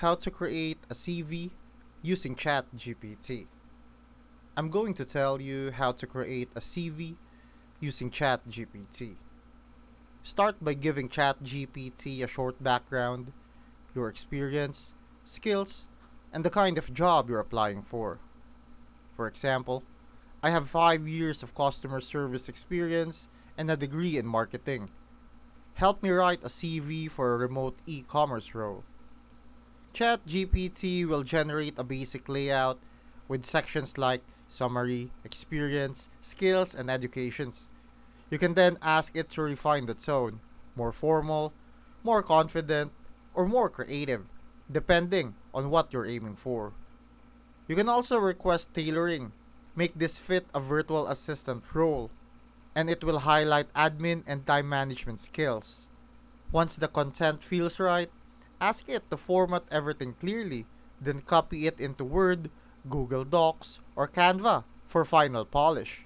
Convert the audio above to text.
How to create a CV using Chatgpt. I'm going to tell you how to create a CV using Chatgpt. Start by giving Chatgpt a short background, your experience, skills, and the kind of job you're applying for. For example, I have 5 years of customer service experience and a degree in marketing. Help me write a CV for a remote e-commerce role. ChatGPT will generate a basic layout with sections like summary, experience, skills, and educations. You can then ask it to refine the tone, more formal, more confident, or more creative, depending on what you're aiming for. You can also request tailoring, make this fit a virtual assistant role, and it will highlight admin and time management skills. Once the content feels right, ask it to format everything clearly, then copy it into Word, Google Docs, or Canva for final polish.